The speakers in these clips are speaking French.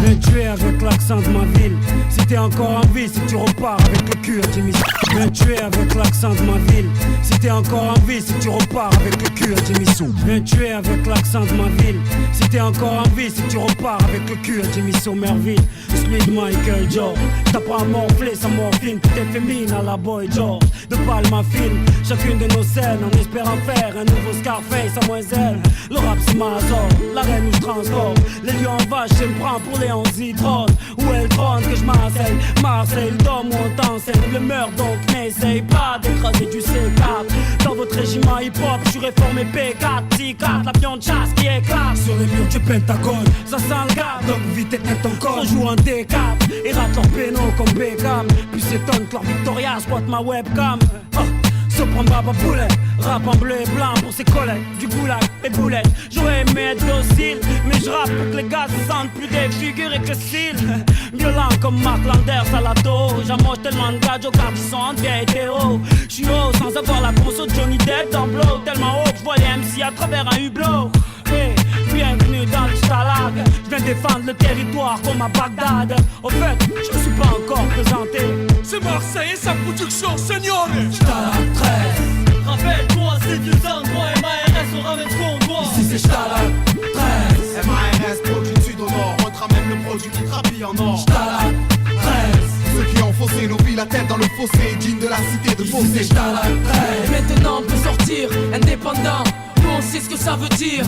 Viens tuer avec l'accent de ma ville. Si t'es encore en vie, si tu repars avec le cul à Jimmy. Viens tuer avec l'accent de ma ville. Si t'es encore en vie, si tu repars avec le cul à Jimmy Sou. Viens tuer avec l'accent de ma ville. Si t'es encore en vie, si tu repars avec le cul à Jimmy Somerville. Smith, Michael, Joe. T'apprends à morfler sa morphine. T'es féminin à la Boy George. De Palma film, chacune de nos scènes. En espérant faire un nouveau Scarface à moins zèle. Le rap c'est ma zone, la reine où je transforme. Les lions en vache, je me prends pour les 11 citrons. Où elle trône que je m'asseye. Marseille, le dôme où on t'enseigne. Le meurt donc n'essaye pas d'écraser du C4. Dans votre régiment hip-hop, je suis réformé P4, T4, l'avion de chasse qui éclate. Sur les murs du Pentagone, ça sent le gars. Donc vite éteins ton corps, on joue en D4. Ils ratent leurs pénaux comme Beckham. Puis s'étonnent que leur Victoria squatte ma webcam. Sopran Baba Boulet, rap en bleu et blanc pour ses collègues. Du goulag et boulettes. J'aurais aimé être docile, mais je rappe pour que les gars se sentent plus défigurés que style. Violent comme Mark Landers à la dos. J'amoche tellement de gars, Joe Cardisson devient hétéro. J'suis haut sans avoir la conso de Johnny Depp dans Blow. Tellement haut que j'vois les MC à travers un hublot. Hey, bienvenue dans le stalag. Je viens défendre le territoire comme à Bagdad. Au fait, je me suis pas encore présenté. C'est Marseille et sa production, Seigneur. Stalag 13. Rappelle-toi ces vieux endroits. MARS, on ramène ce qu'on doit. Ici c'est Stalag 13. MARS, produit du sud au nord. On te ramène le produit qui trapille en or. Stalag 13. Ceux qui ont faussé nos vies, la tête dans le fossé. Digne de la cité de Ici c'est Fossé. Stalag 13. Maintenant on peut sortir, indépendant. On sait ce que ça veut dire.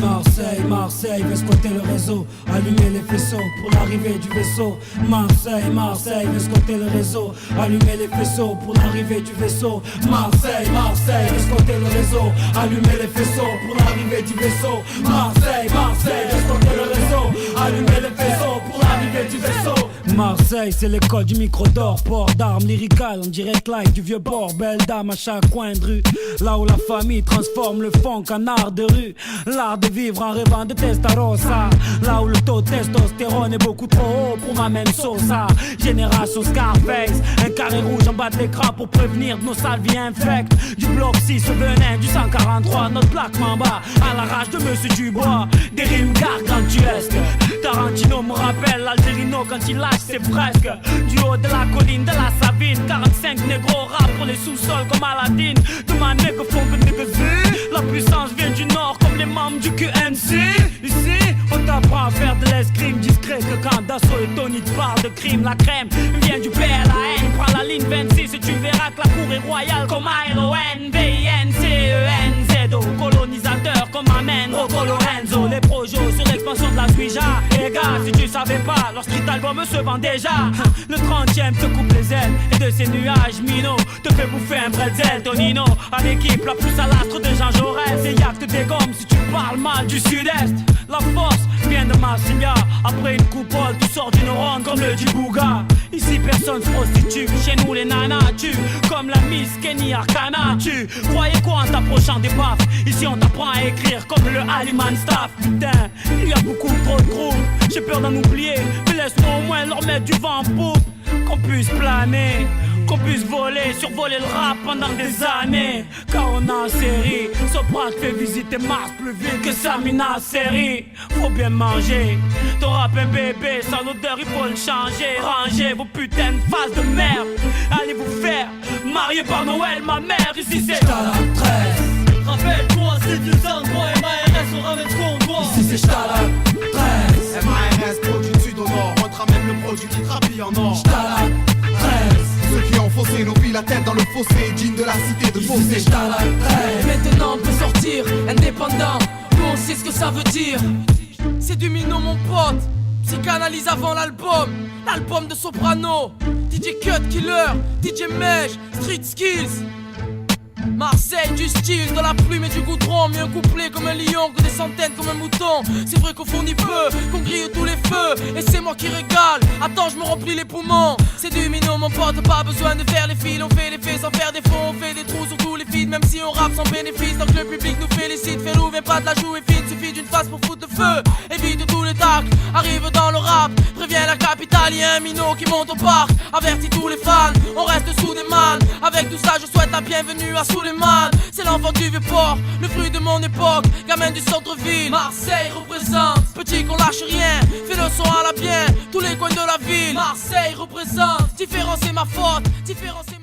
Marseille, veut squatter le réseau. Allumer les faisceaux pour l'arrivée du vaisseau. Marseille, veut squatter le réseau. Allumer les faisceaux pour l'arrivée du vaisseau. Marseille, veut squatter le réseau. Allumer les faisceaux pour l'arrivée du vaisseau. Marseille, veut squatter le réseau. Allumer les faisceaux pour l'arrivée du vaisseau. Marseille, c'est l'école du micro d'or. Port d'armes lyrical en direct live du vieux port. Belle dame à chaque coin de rue. Là où la famille transforme le funk en art de rue. L'art de vivre en rêvant de Testarossa. Là où le taux de testostérone est beaucoup trop haut pour ma même Sosa. Génération Scarface, un carré rouge en bas de l'écran pour prévenir de nos sales vies infectes. Du bloc 6 au venin du 143, notre plaque Mamba à la rage de Monsieur Dubois. Des rimes gargantuesques. Tarantino me rappelle l'Algérino quand il lâche ses fresques. Du haut de la colline de la Savine, 45 négros rap pour les sous-sols comme Aladdin. De ma nègre font que négocier. La puissance vient du nord comme les membres du QNC. Ici, on t'apprend à faire de l'escrime discret. Que quand Dassault et Tony te parlent de crime, la crème vient du PLAN. Prends la ligne 26 et tu verras que la cour est royale comme ILON, VINCENZO. Colonisateur comme Amen, Rocco Lorenzo. Les projets sur l'expansion de la Suija. Et les gars, si tu savais pas, leur street album se vend déjà. Le 30ème te coupe les ailes et de ces nuages Mino te fait bouffer un bretzel. Tonino à l'équipe la plus salastre de Jean Jaurès. Et y'a que des gommes si tu parles mal du sud-est. La force vient de Marsigna. Après une coupole, tu sors d'une ronde comme le Djibouga. Ici personne se prostitue, chez nous les nanas tuent. Comme la Miss Kenny Arcana. Tu croyais quoi en t'approchant des baffes? Ici on t'apprend à écrire comme le Aliman Staff. Putain, il y a beaucoup trop de groupes. J'ai peur d'en oublier, mais laisse-moi au moins leur mettre du vent en poupe. Qu'on puisse planer, qu'on puisse voler, survoler le rap pendant des années. Car on a en série, Sopran te fait visiter Mars plus vite que Samina série. Faut bien manger, ton rap un bébé, sans l'odeur il faut le changer. Rangez vos putains de faces de merde, allez vous faire marier par Noël ma mère. Ici c'est Stalag 13. Rappelle-toi ces vieux endroits. MARS, on ramène ce qu'on doit. Ici c'est Stalag 13. MARS, produit du sud au nord. On te ramène le produit qui trapille en or. Stalag 13. Ceux qui ont faussé nos vies, la tête dans le fossé. Digne de la cité de Ici c'est Fossé. Stalag 13. Maintenant on peut sortir, indépendant. On sait ce que ça veut dire. C'est du Mino mon pote. Psychanalyse avant l'album. L'album de Soprano. DJ Cut Killer, DJ Mej, Street Skills. Marseille du style, de la plume et du goudron. Mieux couplé comme un lion que des centaines comme un mouton. C'est vrai qu'on fournit peu, qu'on grille tous les feux. Et c'est moi qui régale, attends je me remplis les poumons. C'est du Mino mon pote, pas besoin de faire les fils. On fait les faits sans faire des faux, on fait des trous sur tous les feeds. Même si on rappe sans bénéfice, tant que le public nous félicite. Fais l'ouvre, pas de la jouer fine, suffit d'une face pour foutre le feu. Évite tous les tacles, arrive dans le rap. Préviens la capitale, y'a un Mino qui monte au parc. Avertis tous les fans, on reste sous des mâles. Avec tout ça je souhaite la bienvenue à Souleymane. C'est l'enfant du vieux port, le fruit de mon époque. Gamin du centre-ville, Marseille représente. Petit qu'on lâche rien, fais le son à la bien. Tous les Marseille représente, différence c'est ma faute, différence c'est ma